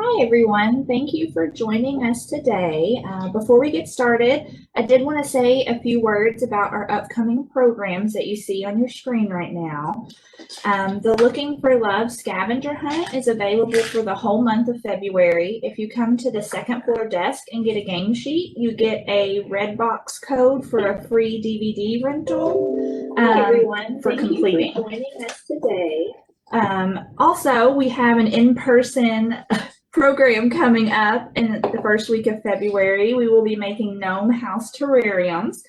Hi, everyone. Thank you for joining us today. Before we get started, I did want to say a few words about our upcoming programs that you see on your screen right now. The Looking for Love scavenger hunt is available for the whole month of February. If you come to the second floor desk and get a game sheet, you get a red box code for a free DVD rental Hi everyone, for thank completing. you for joining us today. Also, we have an in-person program coming up in the first week of February. We will be making gnome house terrariums.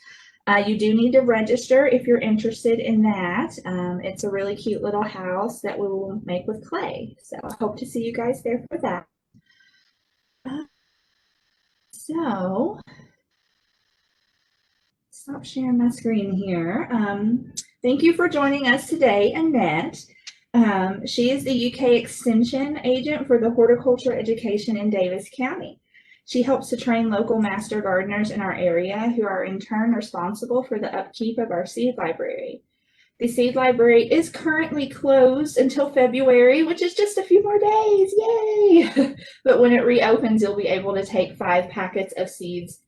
You do need to register if you're interested in that. It's a really cute little house that we will make with clay. So I hope to see you guys there for that. So, stop sharing my screen here. Thank you for joining us today, Annette. She is the UK Extension Agent for the Horticulture Education in Davis County. She helps to train local master gardeners in our area who are in turn responsible for the upkeep of our seed library. The seed library is currently closed until February, which is just a few more days. Yay! But when it reopens, you'll be able to take 5 packets of seeds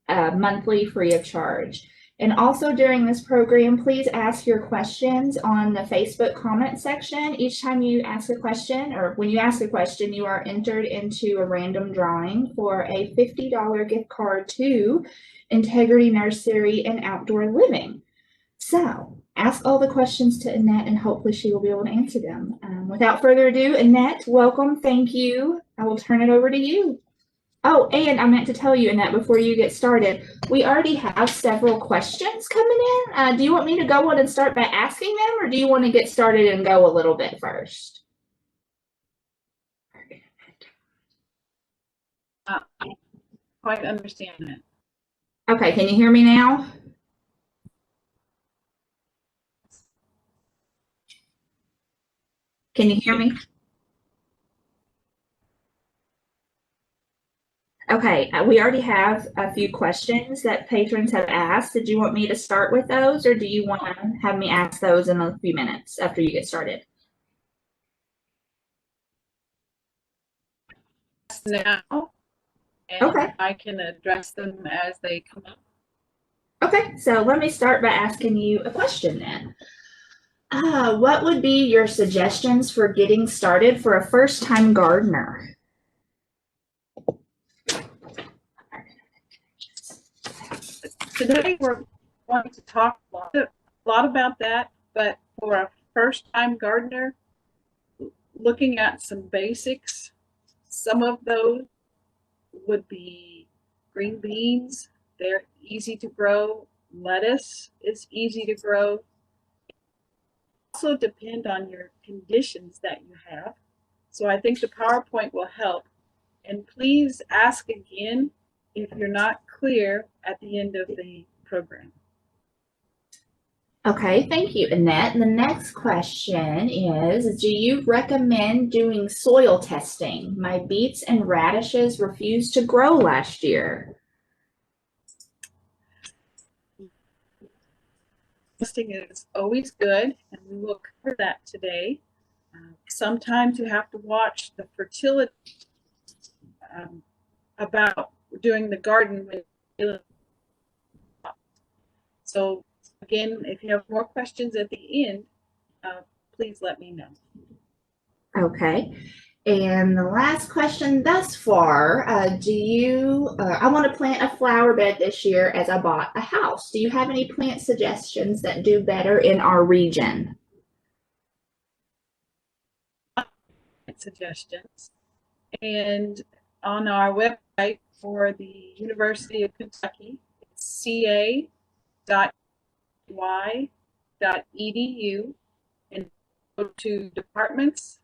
monthly free of charge. And also during this program, please ask your questions on the Facebook comment section. Each time you ask a question, or when you ask a question, you are entered into a random drawing for a $50 gift card to Integrity Nursery and Outdoor Living. So ask all the questions to Annette and hopefully she will be able to answer them. Without further ado, Annette, welcome. Thank you. I will turn it over to you. Oh, and I meant to tell you, Annette, before you get started, we already have several questions coming in. Do you want me to go on and start by asking them, or do you want to get started and go a little bit first? I quite understand that. Okay, can you hear me now? Can you hear me? Okay, we already have a few questions that patrons have asked. Did you want me to start with those, or do you want to have me ask those in a few minutes after you get started? Now, and Okay. I can address them as they come up. Okay, so let me start by asking you a question then. What would be your suggestions for getting started for a first-time gardener? Today we're going to talk a lot about that, but for a first-time gardener, looking at some basics, some of those would be green beans. They're easy to grow. Lettuce is easy to grow. Also depend on your conditions that you have. So I think the PowerPoint will help. And please ask again if you're not clear at the end of the program. Okay, thank you, Annette. The next question is, do you recommend doing soil testing? My beets and radishes refused to grow last year. Testing is always good, and we will cover that today. Sometimes you have to watch the fertility about doing the garden. So again, if you have more questions at the end, please let me know. Okay. And the last question thus far, I want to plant a flower bed this year as I bought a house. Do you have any plant suggestions that do better in our region? Suggestions. And on our website for the University of Kentucky, it's ca.ui.edu, and go to departments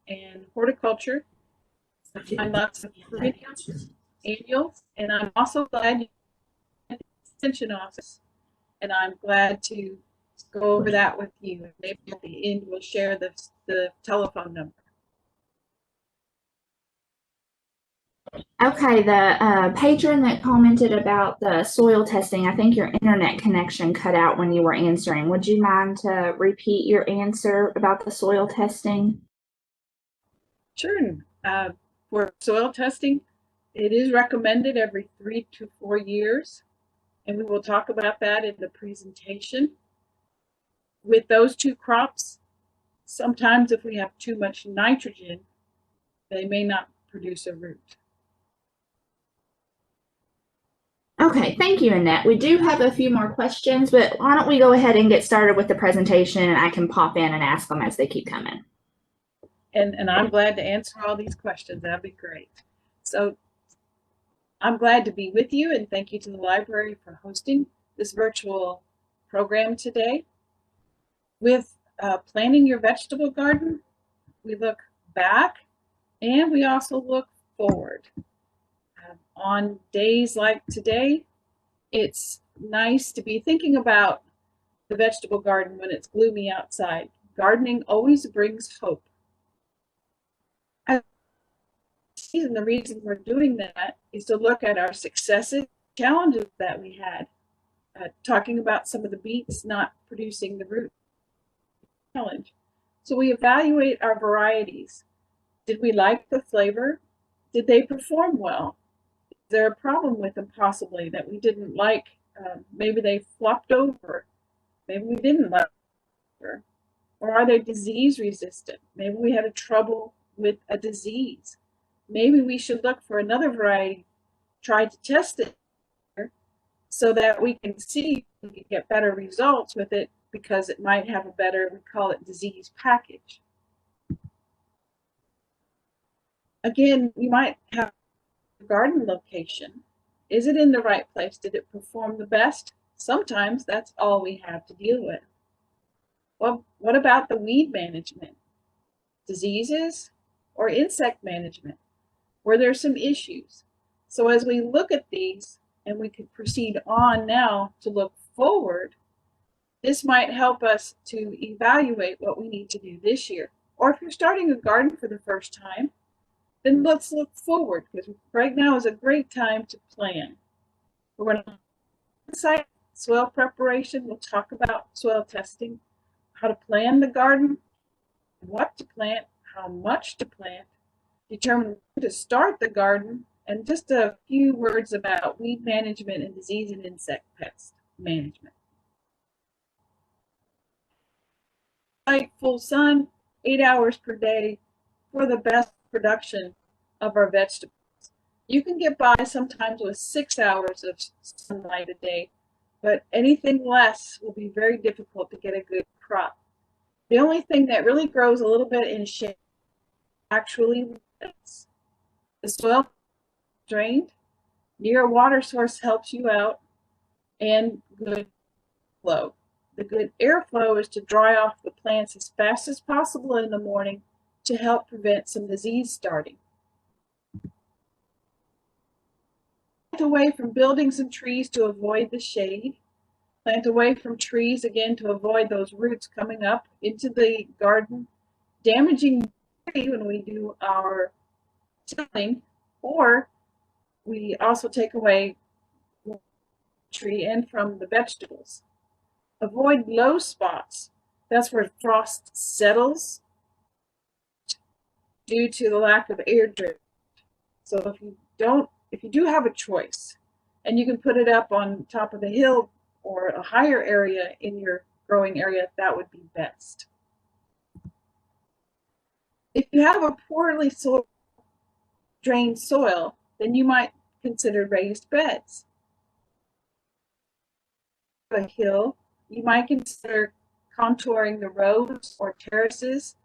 and horticulture. I'm lots of annuals, and I'm also glad you have the extension office, and I'm glad to go over that with you. Maybe at the end we'll share the telephone number. Okay, the patron that commented about the soil testing, I think your internet connection cut out when you were answering. Would you mind to repeat your answer about the soil testing? Sure. For soil testing, it is recommended every 3 to 4 years, and we will talk about that in the presentation. With those two crops, sometimes if we have too much nitrogen, they may not produce a root. Okay, thank you, Annette. We do have a few more questions, but why don't we go ahead and get started with the presentation, and I can pop in and ask them as they keep coming. And I'm glad to answer all these questions. That'd be great. So I'm glad to be with you, and thank you to the library for hosting this virtual program today. With planning your vegetable garden, we look back and we also look forward. On days like today, it's nice to be thinking about the vegetable garden when it's gloomy outside. Gardening always brings hope. And the reason we're doing that is to look at our successes, challenges that we had. Talking about some of the beets not producing the root challenge. So we evaluate our varieties. Did we like the flavor? Did they perform well? Is there a problem with them possibly that we didn't like? Maybe they flopped over. Maybe we didn't like them. Or are they disease resistant? Maybe we had a trouble with a disease. Maybe we should look for another variety, try to test it so that we can see if we can get better results with it, because it might have a better, we call it disease package. Again, you might have a garden location. Is it in the right place? Did it perform the best? Sometimes that's all we have to deal with. Well, what about the weed management? Diseases or insect management? Were there some issues? So as we look at these, and we could proceed on now to look forward, this might help us to evaluate what we need to do this year. Or if you're starting a garden for the first time, then let's look forward, because right now is a great time to plan. We're going to site soil preparation. We'll talk about soil testing, how to plan the garden, what to plant, how much to plant, determine when to start the garden, and just a few words about weed management and disease and insect pest management. Light, full sun, 8 hours per day for the best production of our vegetables. You can get by sometimes with 6 hours of sunlight a day, but anything less will be very difficult to get a good crop. The only thing that really grows a little bit in shade actually is the soil drained, near a water source helps you out, and good flow. The good airflow is to dry off the plants as fast as possible in the morning to help prevent some disease starting. Plant away from buildings and trees to avoid the shade. Plant away from trees again to avoid those roots coming up into the garden, damaging the tree when we do our tilling, or we also take away the tree and from the vegetables. Avoid low spots. That's where frost settles due to the lack of air drift. So if you do have a choice, and you can put it up on top of the hill or a higher area in your growing area, that would be best. If you have a poorly drained soil, then you might consider raised beds. A hill, you might consider contouring the rows or terraces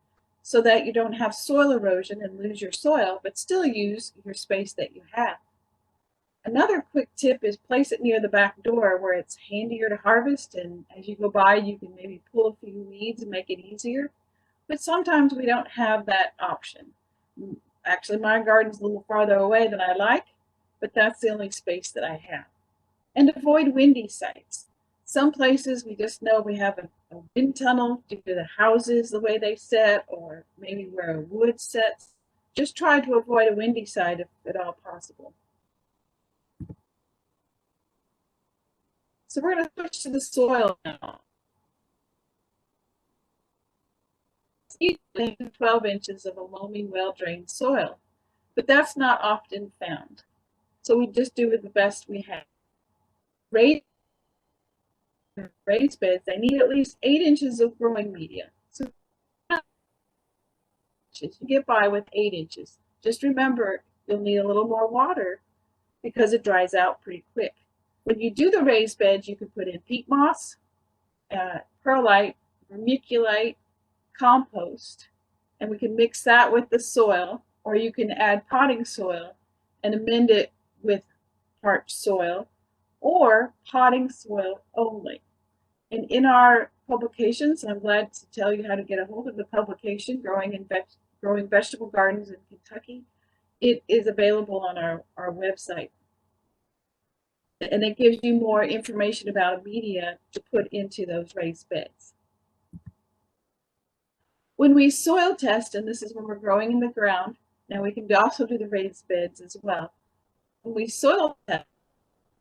so that you don't have soil erosion and lose your soil, but still use your space that you have. Another quick tip is place it near the back door where it's handier to harvest, and as you go by you can maybe pull a few weeds and make it easier. But sometimes we don't have that option. Actually, my garden's a little farther away than I like, but that's the only space that I have. And avoid windy sites. Some places we just know we have a wind tunnel due to the houses, the way they set, or maybe where a wood sets. Just try to avoid a windy site if at all possible. So we're going to switch to the soil now. 12 inches of a loamy, well-drained soil. but that's not often found. So we just do with the best we have. Raised beds, they need at least 8 inches of growing media. So you get by with 8 inches. Just remember, you'll need a little more water because it dries out pretty quick. When you do the raised beds, you can put in peat moss, perlite, vermiculite, compost, and we can mix that with the soil, or you can add potting soil and amend it with parched soil, or potting soil only. And in our publications, I'm glad to tell you how to get a hold of the publication, Growing Vegetable Gardens in Kentucky. It is available on our website. And it gives you more information about a media to put into those raised beds. When we soil test, and this is when we're growing in the ground, now we can also do the raised beds as well. When we soil test,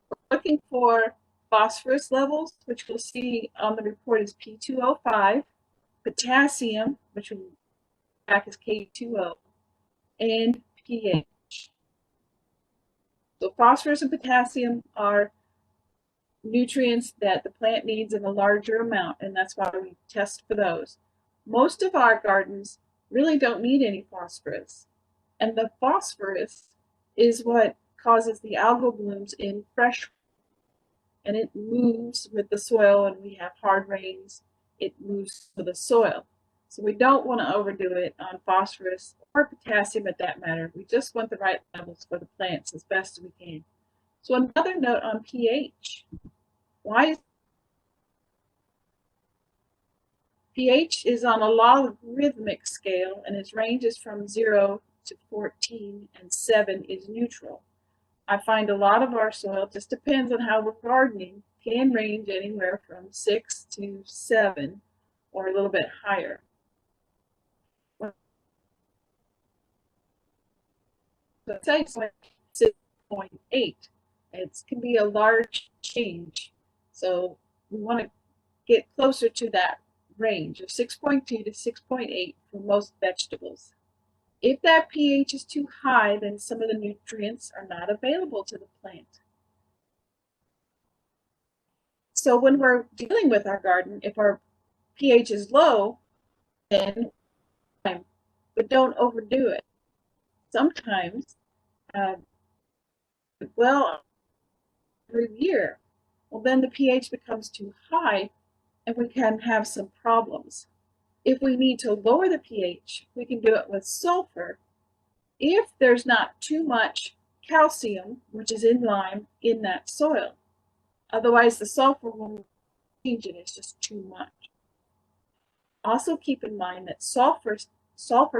we're looking for phosphorus levels, which we'll see on the report is P2O5, potassium, which will back as K2O, and pH. So phosphorus and potassium are nutrients that the plant needs in a larger amount, and that's why we test for those. Most of our gardens really don't need any phosphorus, and the phosphorus is what causes the algal blooms in fresh, and it moves with the soil, and we have hard rains, it moves to the soil. So we don't want to overdo it on phosphorus or potassium at that matter. We just want the right levels for the plants as best as we can. So another note on pH. pH is on a logarithmic scale, and its range is from 0 to 14, and 7 is neutral. I find a lot of our soil, just depends on how we're gardening, can range anywhere from 6 to 7 or a little bit higher. So say 6.8. It can be a large change. So we want to get closer to that range of 6.2 to 6.8 for most vegetables. If that pH is too high, then some of the nutrients are not available to the plant. So when we're dealing with our garden, if our pH is low, then but don't overdo it. Sometimes, every year, well, then the pH becomes too high and we can have some problems. If we need to lower the pH, we can do it with sulfur if there's not too much calcium, which is in lime, in that soil. Otherwise, the sulfur won't change it, it's just too much. Also keep in mind that sulfur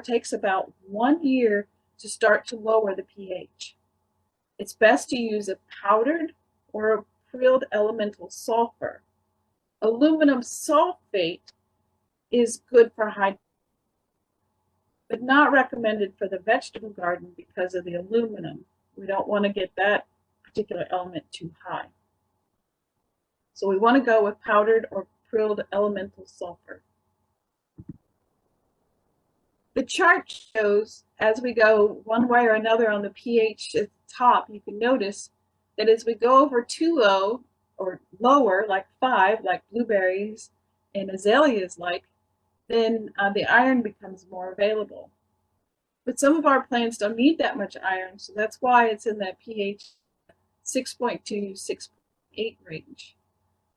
takes about 1 year to start to lower the pH. It's best to use a powdered or a prilled elemental sulfur. Aluminum sulfate is good for hydration, but not recommended for the vegetable garden because of the aluminum. We don't want to get that particular element too high. So we want to go with powdered or prilled elemental sulfur. The chart shows as we go one way or another on the pH at the top, you can notice that as we go over too low or lower, like 5, like blueberries and azaleas then the iron becomes more available. But some of our plants don't need that much iron, so that's why it's in that pH 6.2 to 6.8 range.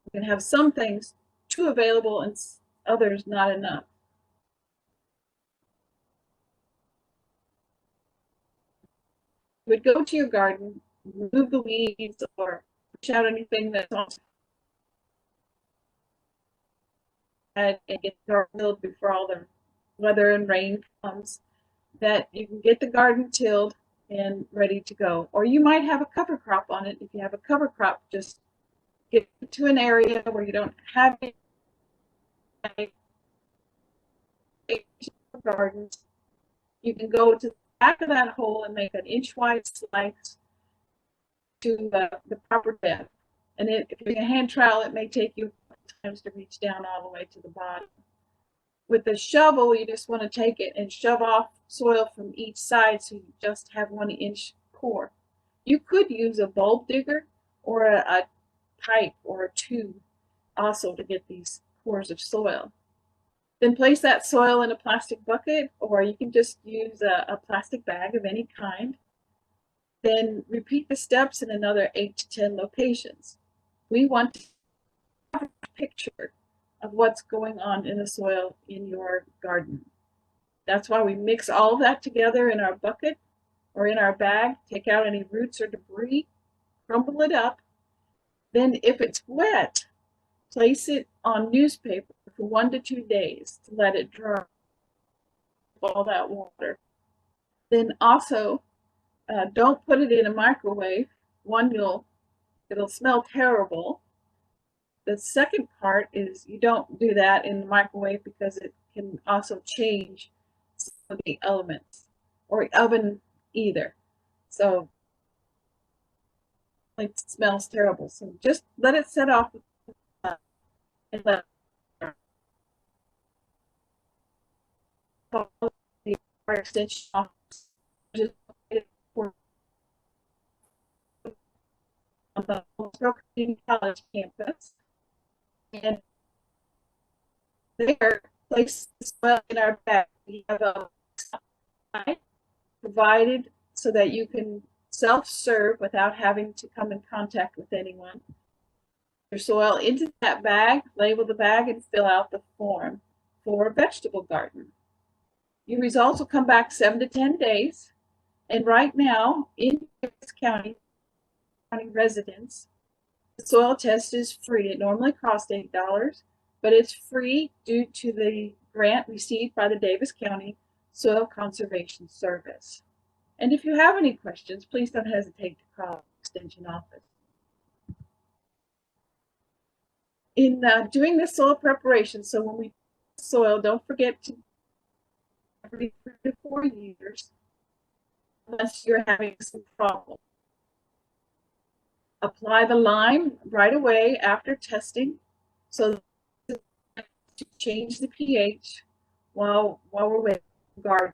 We can have some things too available and others not enough. You would go to your garden, remove the weeds or push out anything that's on and get the garden tilled before all the weather and rain comes, that you can get the garden tilled and ready to go. Or you might have a cover crop on it. If you have a cover crop, just get to an area where you don't have any gardens. You can go to the back of that hole and make an inch-wide slice to the proper depth. And if you're a hand trowel, it may take you times to reach down all the way to the bottom. With a shovel, you just want to take it and shove off soil from each side so you just have 1-inch core. You could use a bulb digger or a pipe or a tube also to get these cores of soil. Then place that soil in a plastic bucket, or you can just use a plastic bag of any kind. Then repeat the steps in another 8 to 10 locations. We want to have a picture of what's going on in the soil in your garden. That's why we mix all of that together in our bucket or in our bag, take out any roots or debris, crumble it up. Then if it's wet, place it on newspaper for 1 to 2 days to let it dry all that water. Then also, don't put it in a microwave. One, it'll smell terrible. The second part is you don't do that in the microwave because it can also change some of the elements, or oven either. So it smells terrible. So just let it set off and let it follow the extension off. Just on the Community College campus, and there, place the soil in our bag. We have a side provided so that you can self-serve without having to come in contact with anyone. Your soil into that bag, label the bag, and fill out the form for a vegetable garden. Your results will come back 7 to 10 days. And right now, in Davis County residents, the soil test is free. It normally costs $8, but it's free due to the grant received by the Davis County Soil Conservation Service. And if you have any questions, please don't hesitate to call the Extension office. In doing the soil preparation, so when we soil, don't forget to every 3 to 4 years, unless you're having some problem. Apply the lime right away after testing, so to change the pH while we're waiting for the garden.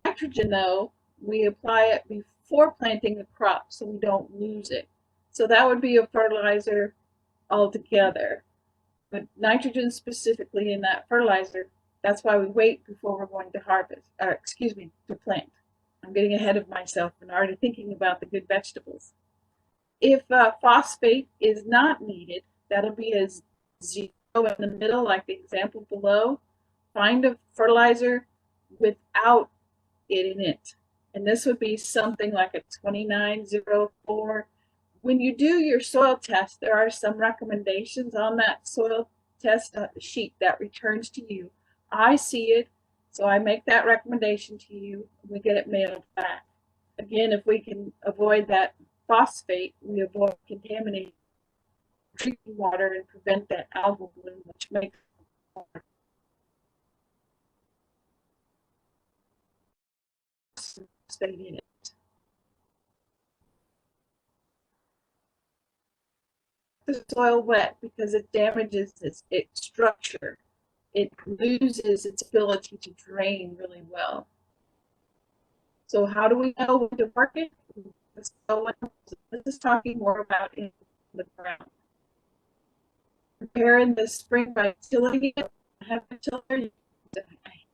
Nitrogen, though, we apply it before planting the crop so we don't lose it. So that would be a fertilizer altogether. But nitrogen specifically in that fertilizer, that's why we wait before we're going to harvest, or excuse me, to plant. I'm getting ahead of myself and already thinking about the good vegetables. If phosphate is not needed, that'll be a 0 in the middle, like the example below. Find a fertilizer without it in it. And this would be something like a 2904. When you do your soil test, there are some recommendations on that soil test sheet that returns to you. I see it, so I make that recommendation to you, and we get it mailed back. Again, if we can avoid that phosphate, we avoid contaminating drinking water and prevent that algal bloom, which makes water stay in it. The soil wet because it damages its structure. It loses its ability to drain really well. So how do we know when to work it? So this is talking more about in the ground. Prepare in the spring by tilling it. Have a tiller,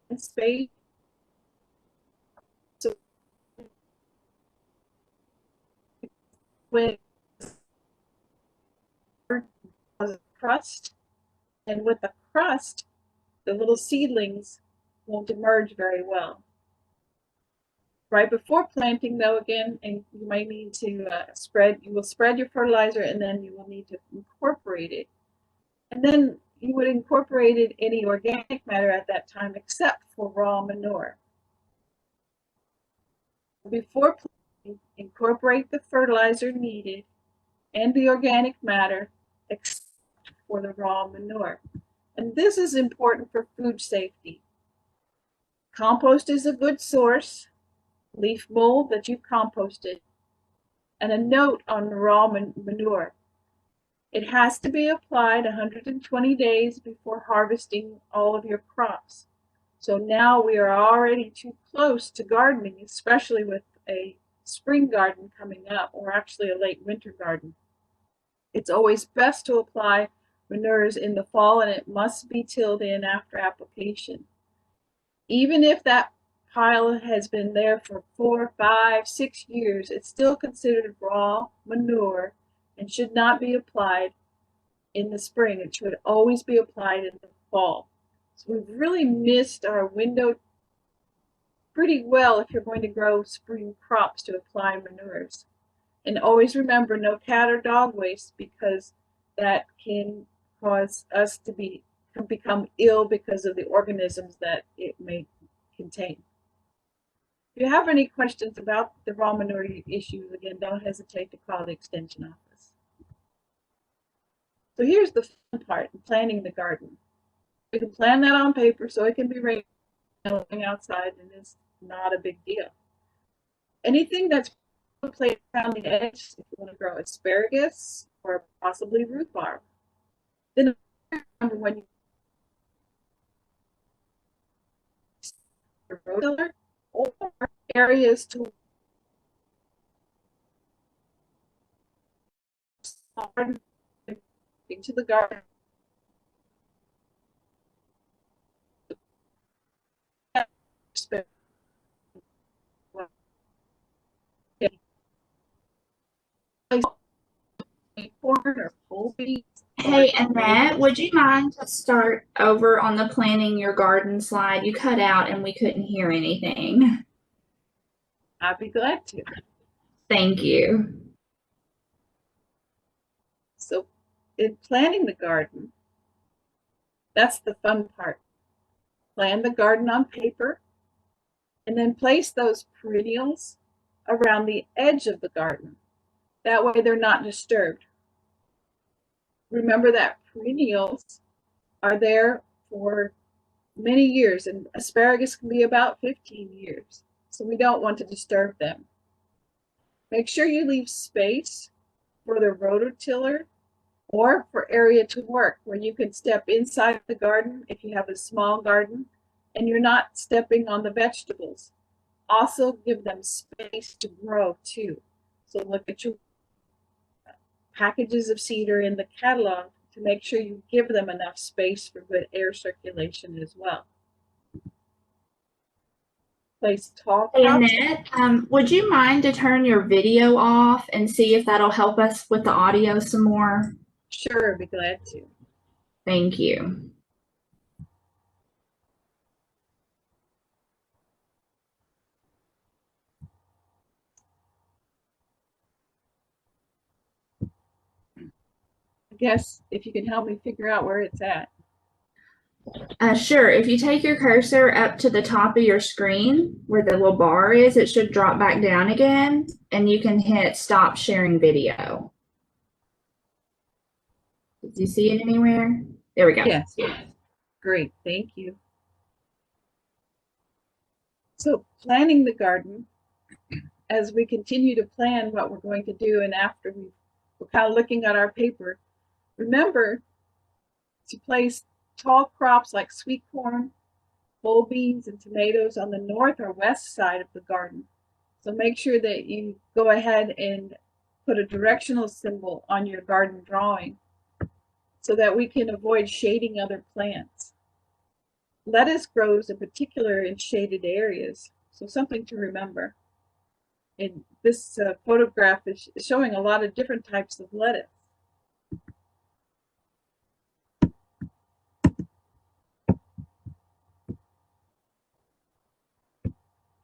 and spade. So when a crust, and with the crust, the little seedlings won't emerge very well. Right before planting, though, again, and you might need to you will spread your fertilizer, and then you will need to incorporate it. And then you would incorporate any organic matter at that time except for raw manure. Before planting, incorporate the fertilizer needed and the organic matter except for the raw manure. And this is important for food safety. Compost is a good source, leaf mold that you've composted, and a note on the raw manure. It has to be applied 120 days before harvesting all of your crops. So now we are already too close to gardening, especially with a spring garden coming up, or actually a late winter garden. It's always best to apply manures in the fall, and it must be tilled in after application. Even if that pile has been there for 4, 5, 6 years, it's still considered raw manure and should not be applied in the spring. It should always be applied in the fall. So we've really missed our window pretty well if you're going to grow spring crops to apply manures. And always remember, no cat or dog waste, because that can cause us to become ill because of the organisms that it may contain. If you have any questions about the raw manure issue, again, don't hesitate to call the extension office. So here's the fun part in planting the garden. You can plan that on paper so it can be raised outside, and it's not a big deal. Anything that's placed around the edge, if you want to grow asparagus or possibly rhubarb, then remember when you rotiller or areas to into the garden. Corn or pole beans. Hey, Annette, would you mind to start over on the planting your garden slide? You cut out and we couldn't hear anything. I'd be glad to. Thank you. So in planting the garden, that's the fun part. Plan the garden on paper and then place those perennials around the edge of the garden. That way they're not disturbed. Remember that perennials are there for many years, and asparagus can be about 15 years. So we don't want to disturb them. Make sure you leave space for the rototiller or for area to work where you can step inside the garden if you have a small garden and you're not stepping on the vegetables. Also give them space to grow too. So look at your packages of seed are in the catalog to make sure you give them enough space for good air circulation as well. Place tall Hey, crops. Annette, would you mind to turn your video off and see if that'll help us with the audio some more? Sure, I'd be glad to. Thank you. I guess if you can help me figure out where it's at. Sure. If you take your cursor up to the top of your screen where the little bar is, it should drop back down again, and you can hit stop sharing video. Did you see it anywhere? There we go. Yes. Great, thank you. So planning the garden, as we continue to plan what we're going to do, and after we're kind of looking at our paper, remember to place tall crops like sweet corn, pole beans, and tomatoes on the north or west side of the garden. So make sure that you go ahead and put a directional symbol on your garden drawing so that we can avoid shading other plants. Lettuce grows in particular in shaded areas, so something to remember. And this photograph is showing a lot of different types of lettuce.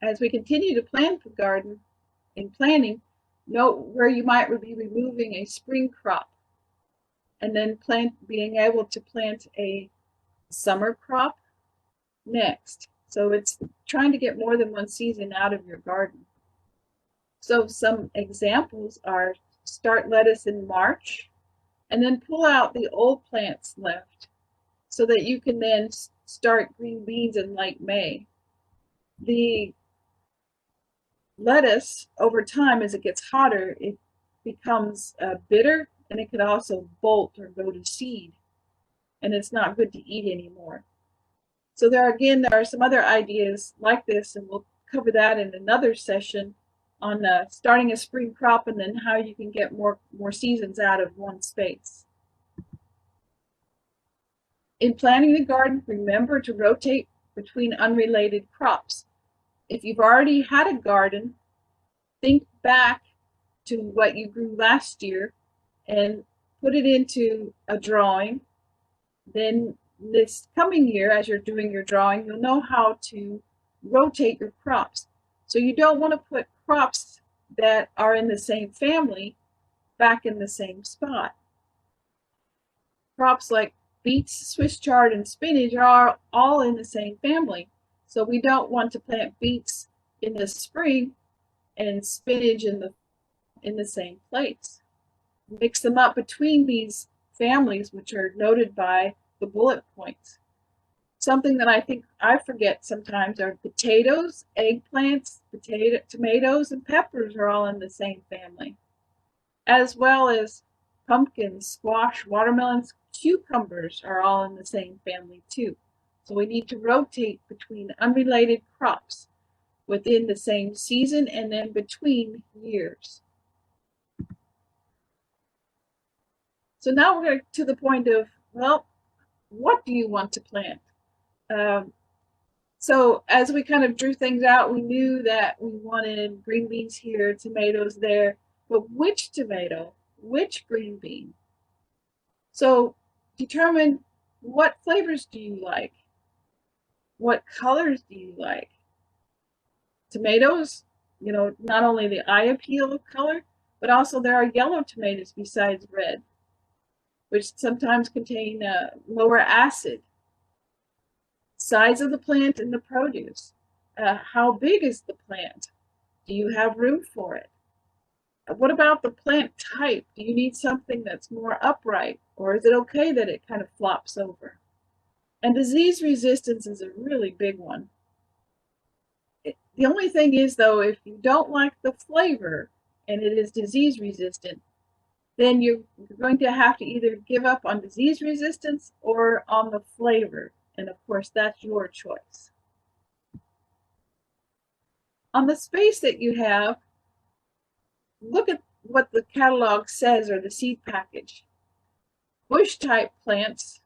As we continue to plan the garden, in planning, note where you might be removing a spring crop and then being able to plant a summer crop next. So it's trying to get more than one season out of your garden. So some examples are start lettuce in March and then pull out the old plants left so that you can then start green beans in late May. The lettuce, over time, as it gets hotter, it becomes bitter and it could also bolt or go to seed, and it's not good to eat anymore. So there are some other ideas like this, and we'll cover that in another session on starting a spring crop and then how you can get more seasons out of one space. In planting the garden, remember to rotate between unrelated crops. If you've already had a garden, think back to what you grew last year and put it into a drawing. Then this coming year, as you're doing your drawing, you'll know how to rotate your crops. So you don't want to put crops that are in the same family back in the same spot. Crops like beets, Swiss chard, and spinach are all in the same family. So we don't want to plant beets in the spring and spinach in the same place. Mix them up between these families, which are noted by the bullet points. Something that I think I forget sometimes are potatoes, eggplants, tomatoes, and peppers are all in the same family, as well as pumpkins, squash, watermelons, cucumbers are all in the same family too. So we need to rotate between unrelated crops within the same season and then between years. So now we're going to the point of, well, what do you want to plant? So as we kind of drew things out, we knew that we wanted green beans here, tomatoes there, but which tomato, which green bean? So determine what flavors do you like? What colors do you like? Tomatoes, not only the eye appeal of color, but also there are yellow tomatoes besides red, which sometimes contain lower acid. Size of the plant and the produce. How big is the plant? Do you have room for it? What about the plant type? Do you need something that's more upright, or is it okay that it kind of flops over? And disease resistance is a really big one. The only thing is, though, if you don't like the flavor and it is disease resistant, then you're going to have to either give up on disease resistance or on the flavor. And of course, that's your choice. On the space that you have, look at what the catalog says or the seed package. Bush type plants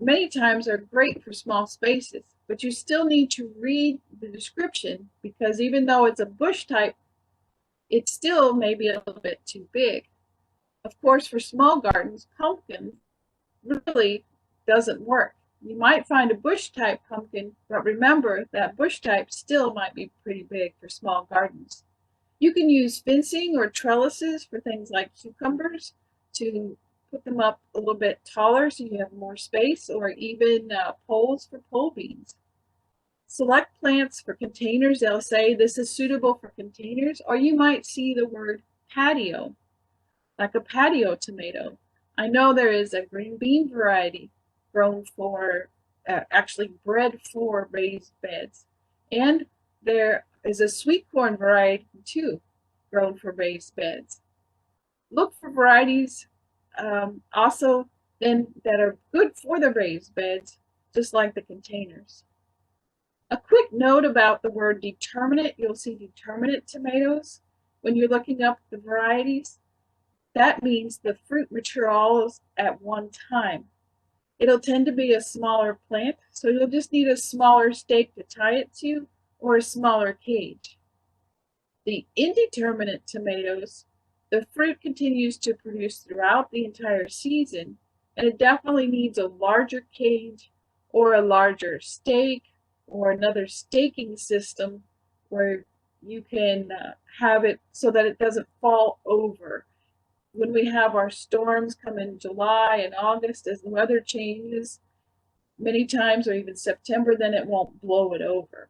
many times are great for small spaces, but you still need to read the description because even though it's a bush type, it still may be a little bit too big. Of course, for small gardens, pumpkin really doesn't work. You might find a bush type pumpkin, but remember that bush type still might be pretty big for small gardens. You can use fencing or trellises for things like cucumbers to put them up a little bit taller so you have more space, or even poles for pole beans. Select plants for containers. They'll say this is suitable for containers, or you might see the word patio, like a patio tomato. I know there is a green bean variety grown for, actually bred for raised beds. And there is a sweet corn variety too, grown for raised beds. Look for varieties also then that are good for the raised beds, just like the containers. A quick note about the word determinate. You'll see determinate tomatoes when you're looking up the varieties. That means the fruit mature all at one time. It'll tend to be a smaller plant, so you'll just need a smaller stake to tie it to or a smaller cage. The indeterminate tomatoes, the fruit continues to produce throughout the entire season, and it definitely needs a larger cage or a larger stake or another staking system where you can have it so that it doesn't fall over. When we have our storms come in July and August, as the weather changes, many times, or even September, then it won't blow it over.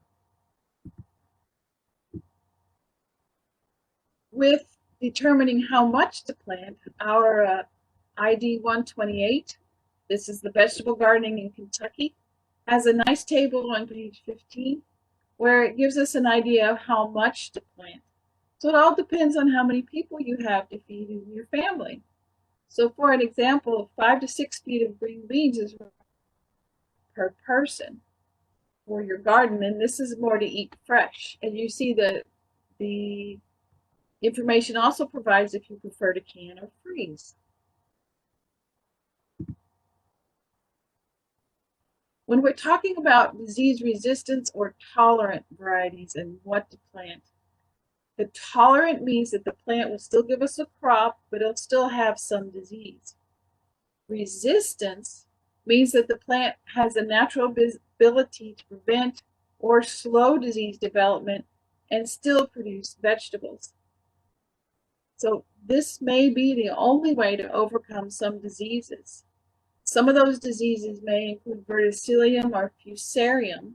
With determining how much to plant, our ID 128, this is the Vegetable Gardening in Kentucky, has a nice table on page 15 where it gives us an idea of how much to plant. So it all depends on how many people you have to feed in your family. So for an example, 5 to 6 feet of green beans is per person for your garden, and this is more to eat fresh. And you see the information also provides if you prefer to can or freeze. When we're talking about disease resistance or tolerant varieties and what to plant, the tolerant means that the plant will still give us a crop, but it'll still have some disease. Resistance means that the plant has a natural ability to prevent or slow disease development and still produce vegetables. So this may be the only way to overcome some diseases. Some of those diseases may include verticillium or fusarium.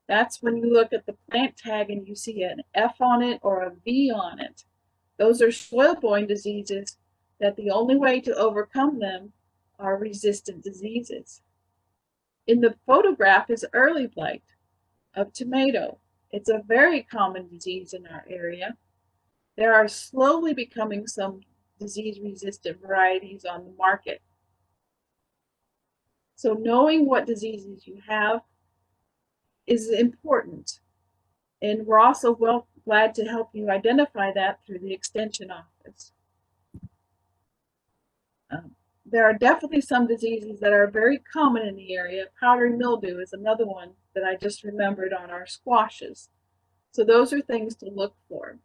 That's when you look at the plant tag and you see an F on it or a V on it. Those are soil-borne diseases that the only way to overcome them are resistant diseases. In the photograph is early blight of tomato. It's a very common disease in our area. There are slowly becoming some disease-resistant varieties on the market. So knowing what diseases you have is important. And we're also glad to help you identify that through the Extension Office. There are definitely some diseases that are very common in the area. Powdery mildew is another one that I just remembered on our squashes. So those are things to look for.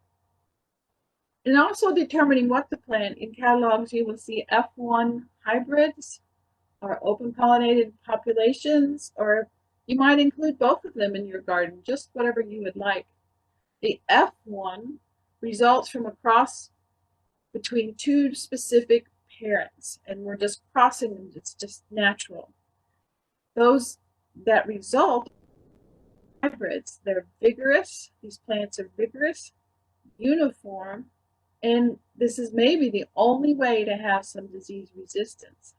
And also determining what to plant. In catalogs, you will see F1 hybrids or open pollinated populations, or you might include both of them in your garden, just whatever you would like. The F1 results from a cross between two specific parents, and we're just crossing them. It's just natural. Those that result hybrids, they're vigorous. These plants are vigorous, uniform, and this is maybe the only way to have some disease resistance.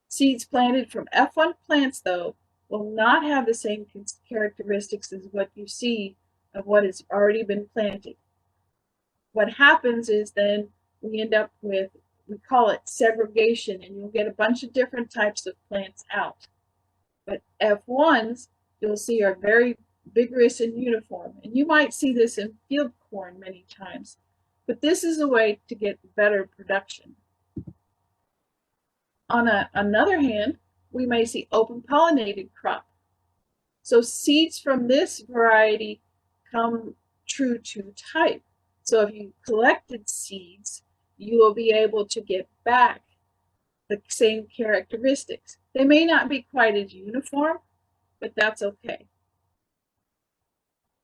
Seeds planted from F1 plants, though, will not have the same characteristics as what you see of what has already been planted. What happens is then we end up with, we call it segregation, and you'll get a bunch of different types of plants out. But F1s, you'll see, are very vigorous and uniform. And you might see this in field corn many times. But this is a way to get better production. On another hand, we may see open pollinated crop. So seeds from this variety come true to type. So if you collected seeds, you will be able to get back the same characteristics. They may not be quite as uniform, but that's okay.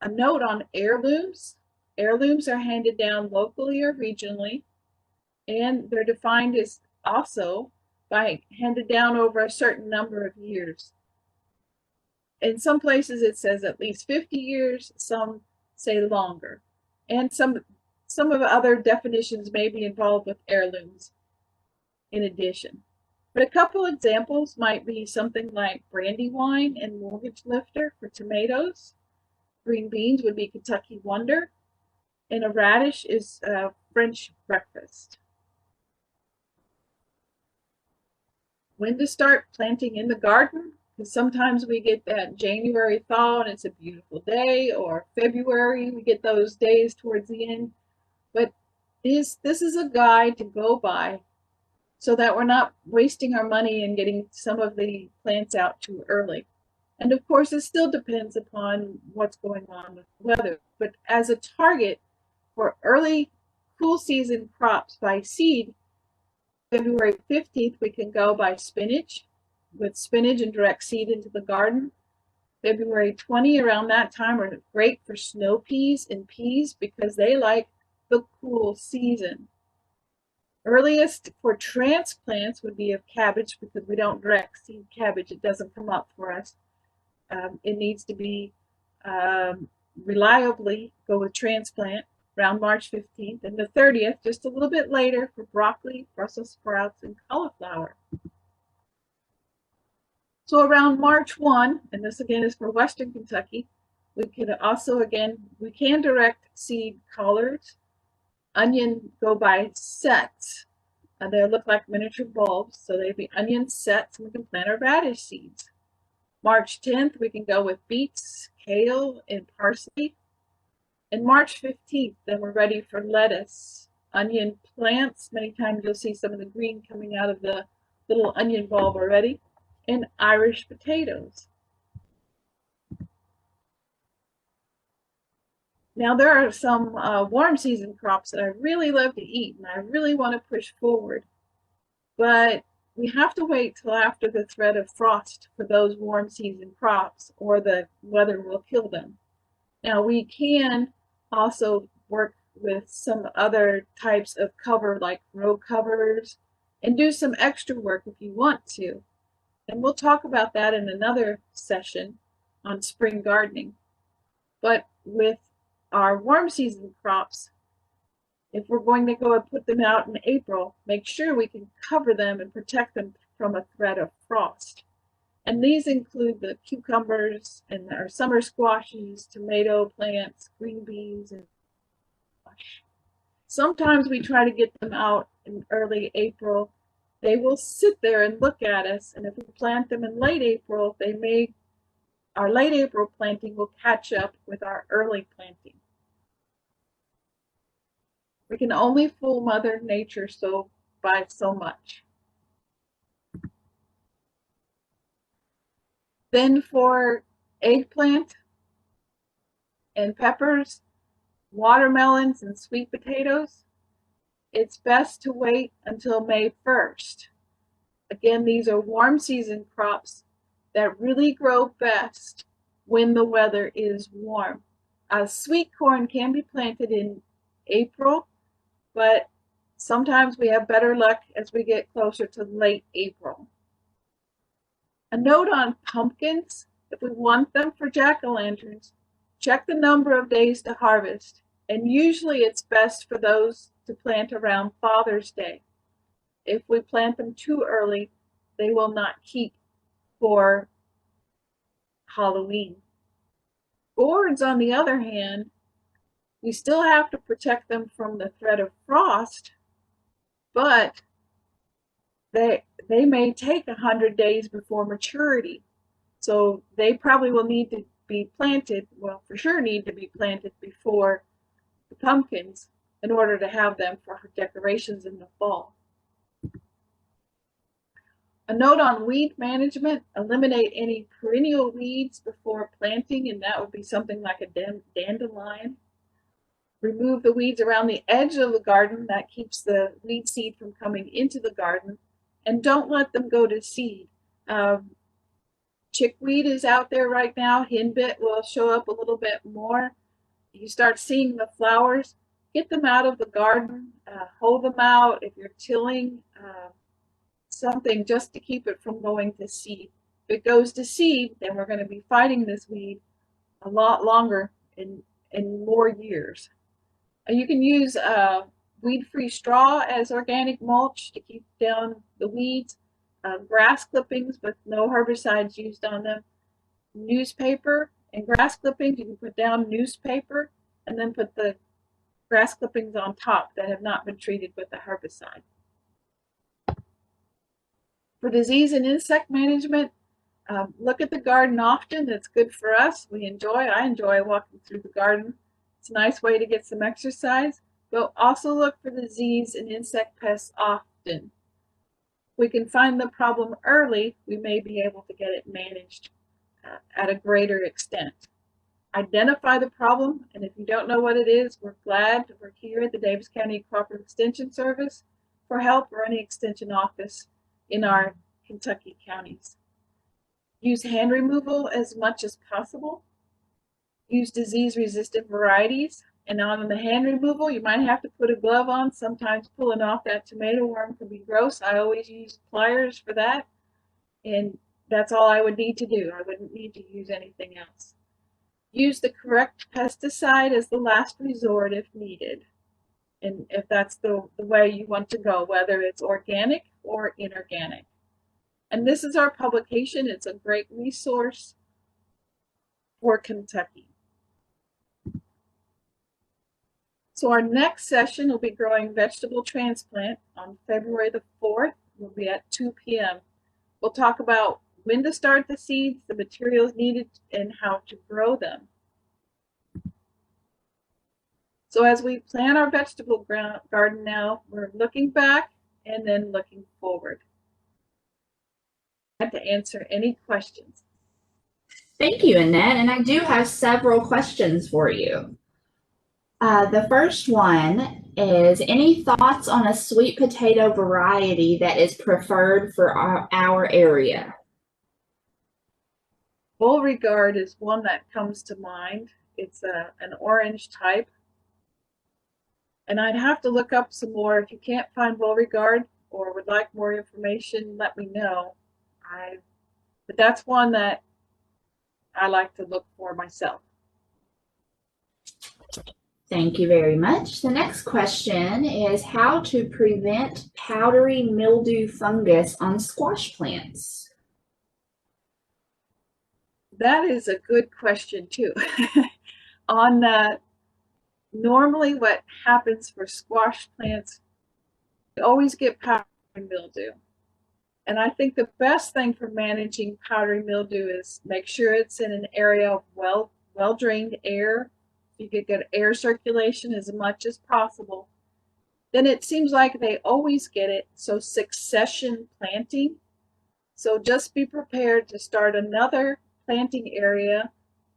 A note on heirlooms. Heirlooms are handed down locally or regionally, and they're defined as also by handed down over a certain number of years. In some places it says at least 50 years, some say longer. And some of the other definitions may be involved with heirlooms in addition. But a couple examples might be something like Brandywine and Mortgage Lifter for tomatoes. Green beans would be Kentucky Wonder. And a radish is French Breakfast. When to start planting in the garden? Because sometimes we get that January thaw and it's a beautiful day, or February, we get those days towards the end. But this is a guide to go by so that we're not wasting our money and getting some of the plants out too early. And of course, it still depends upon what's going on with the weather. But as a target for early cool season crops by seed, February 15th, we can go by spinach, with spinach and direct seed into the garden. February 20, around that time, are great for snow peas and peas because they like the cool season. Earliest for transplants would be of cabbage because we don't direct seed cabbage. It doesn't come up for us. It needs to be reliably go with transplant around March 15th, and the 30th, just a little bit later, for broccoli, Brussels sprouts, and cauliflower. So around March 1, and this again is for Western Kentucky, We can also, again, we can direct seed colors. Onion go by sets. They look like miniature bulbs, so they'd be onion sets, and we can plant our radish seeds. March 10th, we can go with beets, kale, and parsley. And March 15th, then we're ready for lettuce, onion plants. Many times you'll see some of the green coming out of the little onion bulb already, and Irish potatoes. Now there are some warm season crops that I really love to eat and I really want to push forward, but we have to wait till after the threat of frost for those warm season crops, or the weather will kill them. Now we can also work with some other types of cover like row covers and do some extra work if you want to. And we'll talk about that in another session on spring gardening. But with our warm season crops, if we're going to go and put them out in April, make sure we can cover them and protect them from a threat of frost. And these include the cucumbers and our summer squashes, tomato plants, green beans, and squash. Sometimes we try to get them out in early April. They will sit there and look at us, and if we plant them in late April, our late April planting will catch up with our early planting. We can only fool Mother Nature by so much. Then for eggplant and peppers, watermelons, and sweet potatoes, it's best to wait until May 1st. Again, these are warm season crops that really grow best when the weather is warm. Sweet corn can be planted in April, but sometimes we have better luck as we get closer to late April. A note on pumpkins: if we want them for jack-o'-lanterns, check the number of days to harvest, and usually it's best for those to plant around Father's Day. If we plant them too early, they will not keep for Halloween. Gourds, on the other hand, we still have to protect them from the threat of frost, but they may take 100 days before maturity. So they probably will need to be planted, well, for sure need to be planted before the pumpkins in order to have them for decorations in the fall. A note on weed management: eliminate any perennial weeds before planting, and that would be something like a dandelion. Remove the weeds around the edge of the garden. That keeps the weed seed from coming into the garden. And don't let them go to seed. Chickweed is out there right now. Henbit will show up a little bit more. You start seeing the flowers, get them out of the garden, hold them out if you're tilling, something just to keep it from going to seed. If it goes to seed, then we're going to be fighting this weed a lot longer in more years. You can use weed-free straw as organic mulch to keep down the weeds. Grass clippings with no herbicides used on them. Newspaper and grass clippings, you can put down newspaper and then put the grass clippings on top that have not been treated with a herbicide. For disease and insect management, look at the garden often. It's good for us. I enjoy walking through the garden. It's a nice way to get some exercise, but also look for disease and insect pests often. We can find the problem early, we may be able to get it managed at a greater extent. Identify the problem, and if you don't know what it is, we're here at the Davis County Cooperative Extension Service for help, or any extension office in our Kentucky counties. Use hand removal as much as possible. Use disease-resistant varieties. And on the hand removal, you might have to put a glove on. Sometimes pulling off that tomato worm can be gross. I always use pliers for that. And that's all I would need to do. I wouldn't need to use anything else. Use the correct pesticide as the last resort if needed. And if that's the way you want to go, whether it's organic or inorganic. And this is our publication. It's a great resource for Kentucky. So our next session will be growing vegetable transplant on February the 4th. We'll be at 2 p.m. We'll talk about when to start the seeds, the materials needed, and how to grow them. So as we plan our vegetable garden now, we're looking back and then looking forward. I'd like to answer any questions. Thank you, Annette. And I do have several questions for you. The first one is, any thoughts on a sweet potato variety that is preferred for our area? Beauregard is one that comes to mind. It's an orange type. And I'd have to look up some more. If you can't find Beauregard or would like more information, let me know. But that's one that I like to look for myself. Thank you very much. The next question is how to prevent powdery mildew fungus on squash plants. That is a good question too. On normally what happens for squash plants, you always get powdery mildew. And I think the best thing for managing powdery mildew is make sure it's in an area of well-drained air. You could get air circulation as much as possible. Then it seems like they always get it. So succession planting. So just be prepared to start another planting area,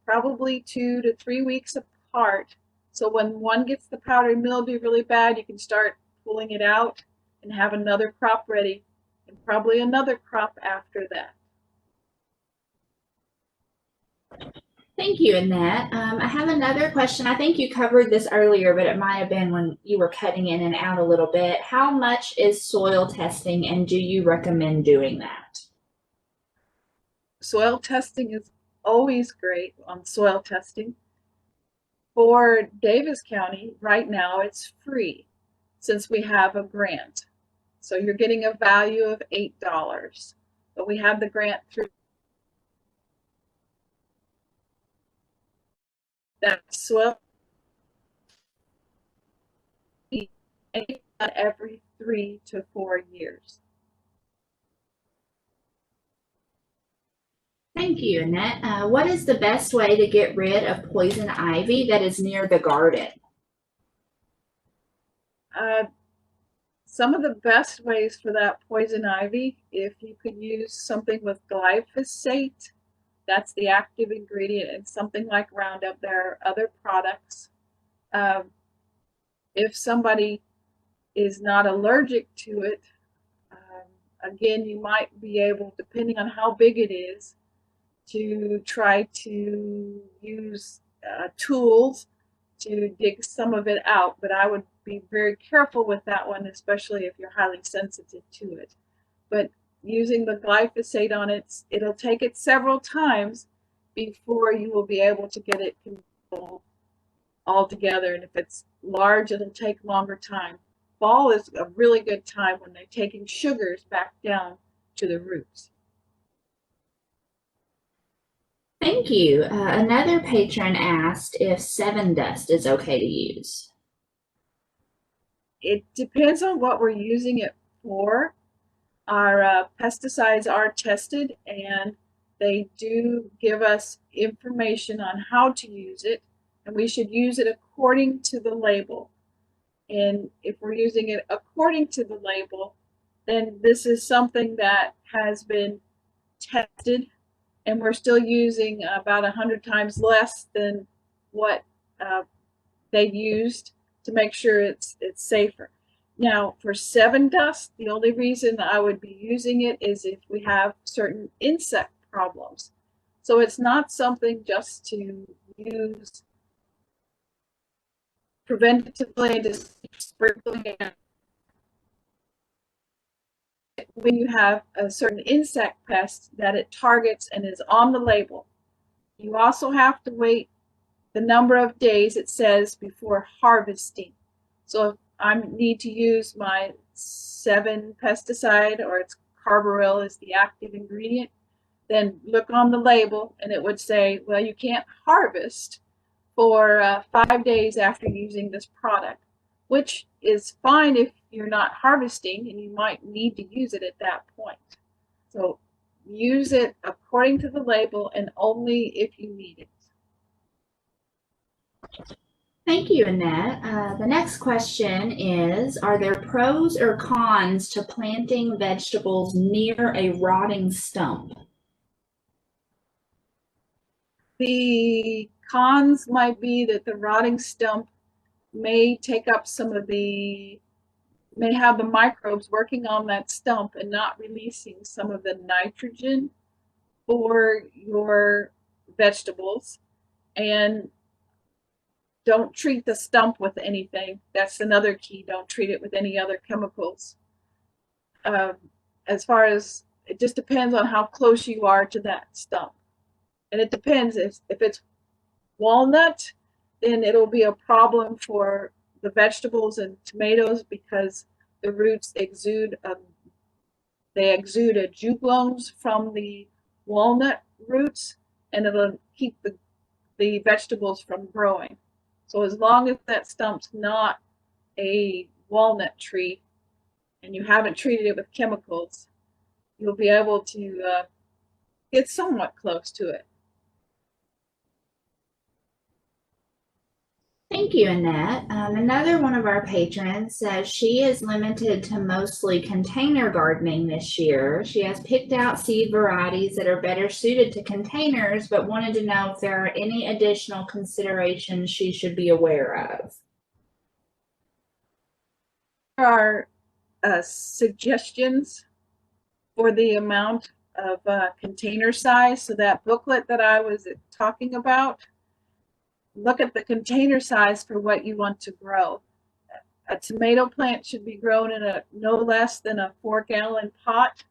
probably 2 to 3 weeks apart. So when one gets the powdery mildew really bad, you can start pulling it out and have another crop ready, and probably another crop after that. Thank you, Annette. I have another question. I think you covered this earlier, but it might have been when you were cutting in and out a little bit. How much is soil testing, and do you recommend doing that? Soil testing is always great on soil testing. For Davis County, right now it's free since we have a grant. So you're getting a value of $8, but we have the grant through that soil every 3 to 4 years. Thank you, Annette. What is the best way to get rid of poison ivy that is near the garden? Some of the best ways for that poison ivy, if you could use something with glyphosate, that's the active ingredient, and something like Roundup. There are other products. If somebody is not allergic to it, again, you might be able, depending on how big it is, to try to use tools to dig some of it out. But I would be very careful with that one, especially if you're highly sensitive to it. But using the glyphosate on it, it'll take it several times before you will be able to get it controlled altogether. And if it's large, it'll take longer time. Fall is a really good time when they're taking sugars back down to the roots. Thank you. Another patron asked if Sevin dust is okay to use. It depends on what we're using it for. Our pesticides are tested, and they do give us information on how to use it, and we should use it according to the label. And if we're using it according to the label, then this is something that has been tested, and we're still using about 100 times less than what they've used to make sure it's safer. Now, for Sevin dust, the only reason I would be using it is if we have certain insect problems. So it's not something just to use preventatively and just sprinkling it. When you have a certain insect pest that it targets and is on the label, you also have to wait the number of days it says before harvesting. So if I need to use my Sevin pesticide, or its carbaryl is the active ingredient, then look on the label and it would say, well, you can't harvest for 5 days after using this product, which is fine if you're not harvesting and you might need to use it at that point. So use it according to the label and only if you need it. Thank you, Annette. The next question is, are there pros or cons to planting vegetables near a rotting stump? The cons might be that the rotting stump may take up may have the microbes working on that stump and not releasing some of the nitrogen for your vegetables. And don't treat the stump with anything. That's another key. Don't treat it with any other chemicals. As far as, it just depends on how close you are to that stump. And it depends if it's walnut, then it'll be a problem for the vegetables and tomatoes because the roots exude a juglone from the walnut roots, and it'll keep the vegetables from growing. So as long as that stump's not a walnut tree and you haven't treated it with chemicals, you'll be able to get somewhat close to it. Thank you, Annette. Another one of our patrons says she is limited to mostly container gardening this year. She has picked out seed varieties that are better suited to containers, but wanted to know if there are any additional considerations she should be aware of. There are suggestions for the amount of container size. So that booklet that I was talking about, look at the container size for what you want to grow. A tomato plant should be grown in a no less than a 4-gallon pot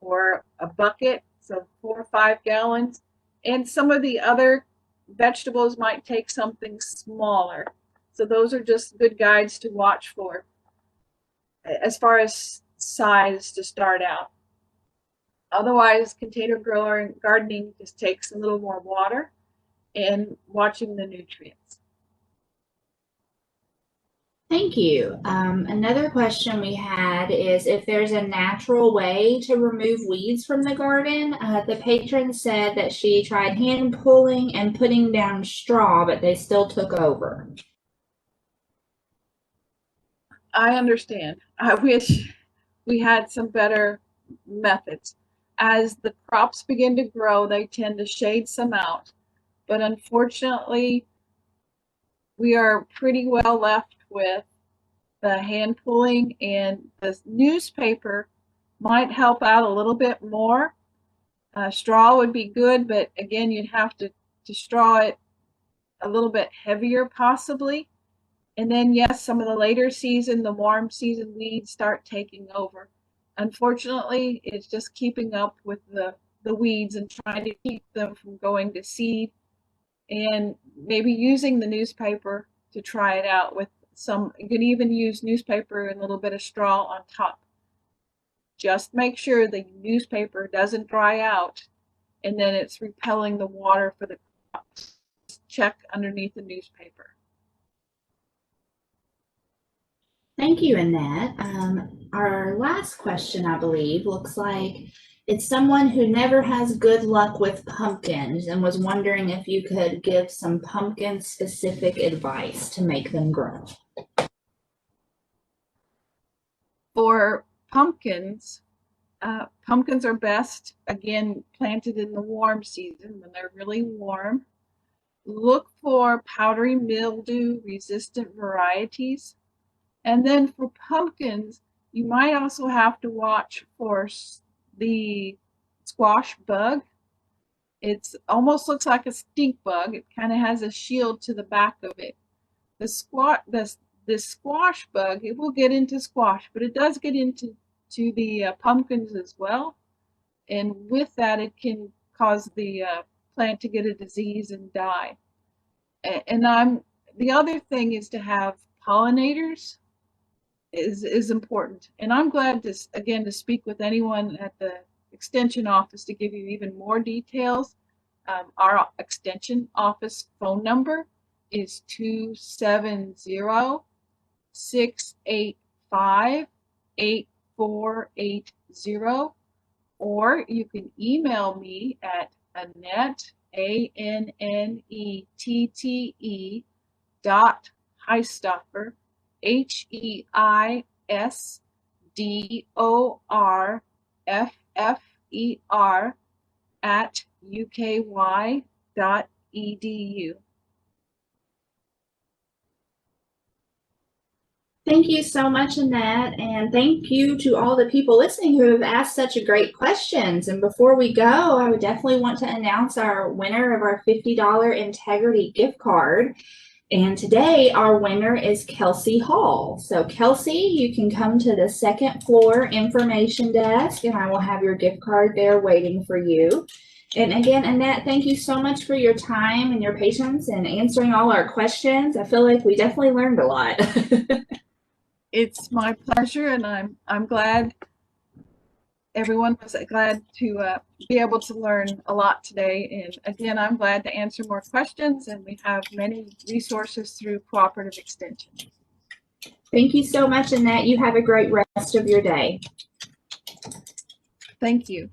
or a bucket, so 4 or 5 gallons. And some of the other vegetables might take something smaller. So those are just good guides to watch for as far as size to start out. Otherwise, container gardening just takes a little more water and watching the nutrients. Thank you. Another question we had is if there's a natural way to remove weeds from the garden. The patron said that she tried hand pulling and putting down straw, but they still took over. I understand. I wish we had some better methods. As the crops begin to grow, they tend to shade some out. But unfortunately, we are pretty well left with the hand pulling, and the newspaper might help out a little bit more. Straw would be good, but again, you'd have to straw it a little bit heavier possibly. And then yes, some of the later season, the warm season weeds start taking over. Unfortunately, it's just keeping up with the weeds and trying to keep them from going to seed, and maybe using the newspaper to try it out with some. You can even use newspaper and a little bit of straw on top. Just make sure the newspaper doesn't dry out and then it's repelling the water for the crops. Check underneath the newspaper. Thank you, Annette. Our last question, I believe, looks like it's someone who never has good luck with pumpkins and was wondering if you could give some pumpkin-specific advice to make them grow. For pumpkins, pumpkins are best, again, planted in the warm season when they're really warm. Look for powdery mildew resistant varieties. And then for pumpkins, you might also have to watch for the squash bug. It almost looks like a stink bug. It kind of has a shield to the back of it. The squash bug, it will get into squash, but it does get into the pumpkins as well. And with that, it can cause the plant to get a disease and die. And the other thing is to have pollinators is important. And I'm glad to speak with anyone at the extension office to give you even more details. Our extension office phone number is 270-685-8480, or you can email me at Annette, ANNETTE .Heistoffer, HEISDORFFER @uky.edu. Thank you so much, Annette, and thank you to all the people listening who have asked such a great questions. And before we go, I would definitely want to announce our winner of our $50 Integrity gift card. And today our winner is Kelsey Hall. So Kelsey, you can come to the second floor information desk and I will have your gift card there waiting for you. And again, Annette, thank you so much for your time and your patience and answering all our questions. I feel like we definitely learned a lot. It's my pleasure, and I'm glad everyone was glad to be able to learn a lot today. And again, I'm glad to answer more questions, and we have many resources through Cooperative Extension. Thank you so much, Annette. You have a great rest of your day. Thank you.